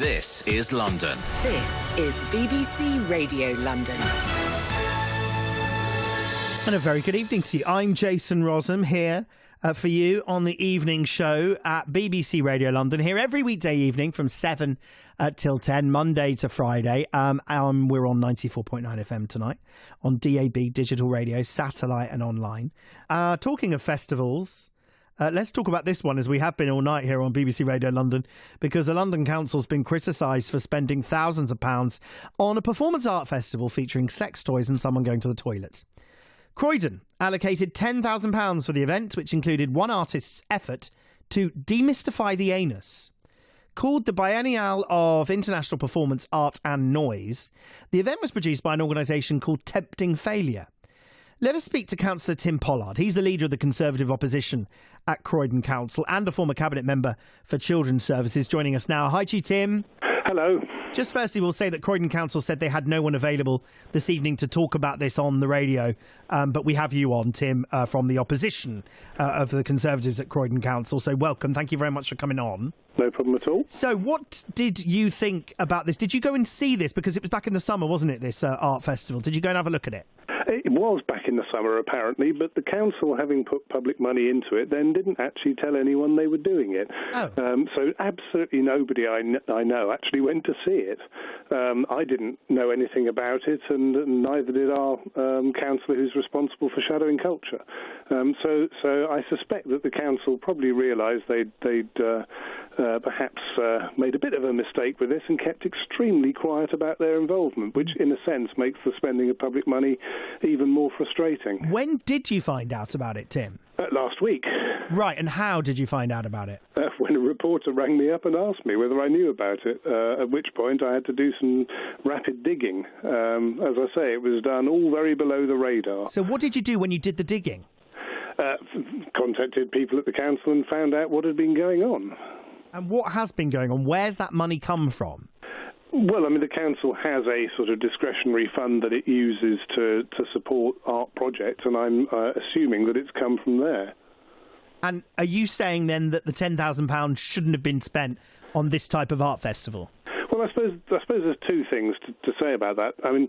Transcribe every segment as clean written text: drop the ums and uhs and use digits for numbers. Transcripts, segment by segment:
This is London. This is BBC Radio London. And a very good evening to you. I'm Jason Rossum here for you on the evening show at BBC Radio London, here every weekday evening from 7 till 10, Monday to Friday. We're on 94.9 FM tonight on DAB, digital radio, satellite and online. Talking of festivals, let's talk about this one, as we have been all night here on BBC Radio London, because the London Council's been criticised for spending thousands of pounds on a performance art festival featuring sex toys and someone going to the toilets. Croydon allocated £10,000 for the event, which included one artist's effort to demystify the anus. Called the Biennial of International Performance Art and Noise, the event was produced by an organisation called Tempting Failure. Let us speak to Councillor Tim Pollard. He's the leader of the Conservative opposition at Croydon Council and a former cabinet member for Children's Services, joining us now. Hi to you, Tim. Hello. Just firstly, we'll say that Croydon Council said they had no one available this evening to talk about this on the radio, but we have you on, Tim, from the opposition of the Conservatives at Croydon Council. So welcome. Thank you very much for coming on. No problem at all. So what did you think about this? Did you go and see this? Because it was back in the summer, wasn't it, this art festival? Did you go and have a look at it? It was back in the summer, apparently, but the council, having put public money into it, then didn't actually tell anyone they were doing it. Oh. So absolutely nobody I know actually went to see it. I didn't know anything about it, and neither did our councillor who's responsible for shadowing culture. So I suspect that the council probably realised they'd perhaps made a bit of a mistake with this and kept extremely quiet about their involvement, which in a sense makes the spending of public money even more frustrating. When did you find out about it, Tim? Last week. Right, and how did you find out about it? When a reporter rang me up and asked me whether I knew about it, at which point I had to do some rapid digging. As I say, it was done all very below the radar. So what did you do when you did the digging? Contacted people at the council and found out what had been going on. And what has been going on? Where's that money come from? Well, I mean, the council has a sort of discretionary fund that it uses to support art projects, and I'm assuming that it's come from there. And are you saying then that the £10,000 shouldn't have been spent on this type of art festival? Well, I suppose there's two things to say about that. I mean,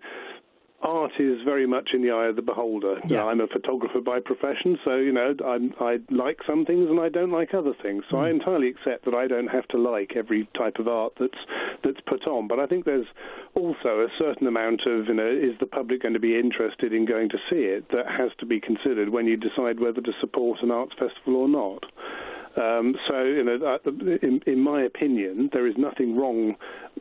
art is very much in the eye of the beholder. Yeah. You know, I'm a photographer by profession, so, you know, I like some things and I don't like other things. So I entirely accept that I don't have to like every type of art that's put on. But I think there's also a certain amount of, you know, is the public going to be interested in going to see it, that has to be considered when you decide whether to support an arts festival or not. So, you know, in my opinion, there is nothing wrong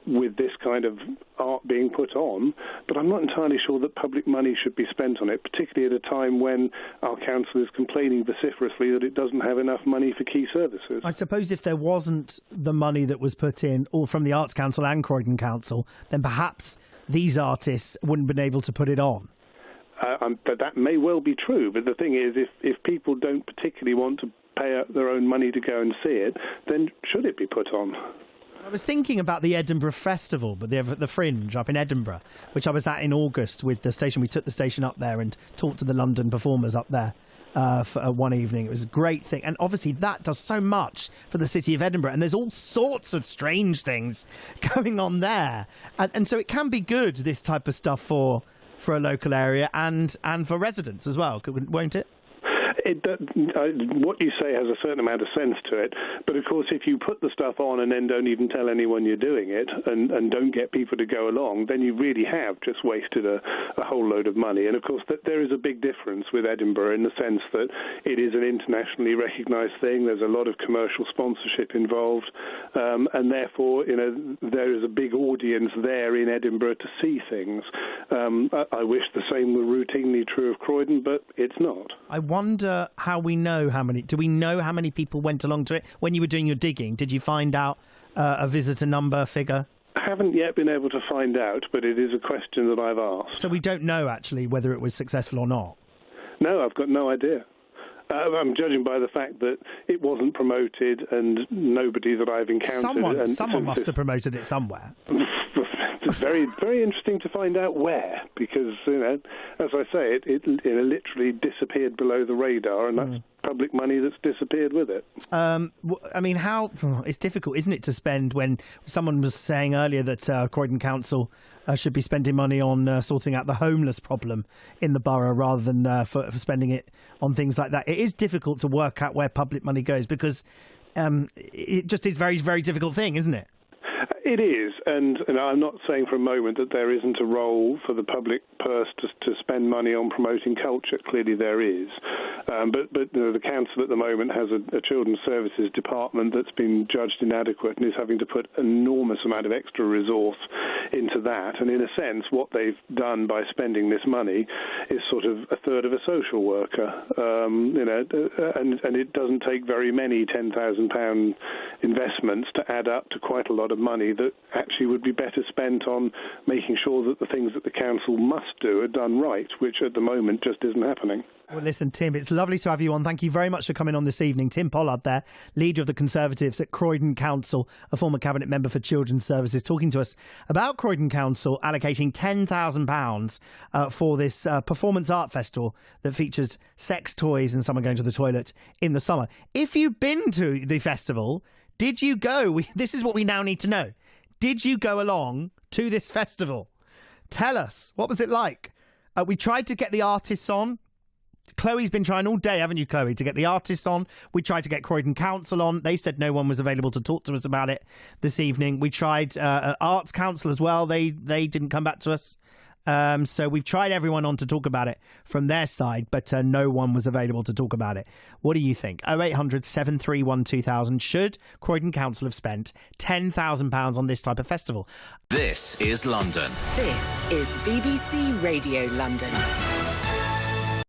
with this kind of art being put on, but I'm not entirely sure that public money should be spent on it, particularly at a time when our council is complaining vociferously that it doesn't have enough money for key services. I suppose if there wasn't the money that was put in, all from the Arts Council and Croydon Council, then perhaps these artists wouldn't have been able to put it on. But that may well be true, but the thing is, if people don't particularly want to pay out their own money to go and see it, then should it be put on? I was thinking about the Edinburgh Festival, but the Fringe up in Edinburgh, which I was at in August with the station. We took the station up there and talked to the London performers up there for one evening. It was a great thing. And obviously that does so much for the city of Edinburgh. And there's all sorts of strange things going on there. And so it can be good, this type of stuff for a local area and for residents as well, won't it? What you say has a certain amount of sense to it, but of course if you put the stuff on and then don't even tell anyone you're doing it and don't get people to go along, then you really have just wasted a whole load of money. And of course that there is a big difference with Edinburgh in the sense that it is an internationally recognised thing. There's a lot of commercial sponsorship involved, and therefore, you know, there is a big audience there in Edinburgh to see things. I wish the same were routinely true of Croydon, but it's not. I wonder do we know how many people went along to it? When you were doing your digging, did you find out a visitor number figure? I haven't yet been able to find out, but it is a question that I've asked. So we don't know actually whether it was successful or not? No, I've got no idea. I'm judging by the fact that it wasn't promoted and nobody that I've encountered... Someone must have promoted it somewhere. it's very, very interesting to find out where, because, as I say, it literally disappeared below the radar, and that's public money that's disappeared with it. It's difficult, isn't it, to spend when someone was saying earlier that Croydon Council should be spending money on sorting out the homeless problem in the borough rather than for spending it on things like that. It is difficult to work out where public money goes because it just is a very, very difficult thing, isn't it? It is, and I'm not saying for a moment that there isn't a role for the public purse to spend money on promoting culture. Clearly there is. But the council at the moment has a children's services department that's been judged inadequate and is having to put an enormous amount of extra resource into that. And in a sense, what they've done by spending this money is sort of a third of a social worker. And it doesn't take very many £10,000 investments to add up to quite a lot of money that actually would be better spent on making sure that the things that the council must do are done right, which at the moment just isn't happening. Well, listen, Tim, it's lovely to have you on. Thank you very much for coming on this evening. Tim Pollard there, leader of the Conservatives at Croydon Council, a former Cabinet member for Children's Services, talking to us about Croydon Council allocating £10,000 for this performance art festival that features sex toys and someone going to the toilet in the summer. If you've been to the festival, did you go? This is what we now need to know. Did you go along to this festival? Tell us. What was it like? We tried to get the artists on. Chloe's been trying all day, haven't you, Chloe, to get the artists on. We tried to get Croydon Council on. They said no one was available to talk to us about it this evening. We tried Arts Council as well. They didn't come back to us. So we've tried everyone on to talk about it from their side, but no one was available to talk about it. What do you think? 0800 731 2000. Should Croydon Council have spent £10,000 on this type of festival? This is London. This is BBC Radio London.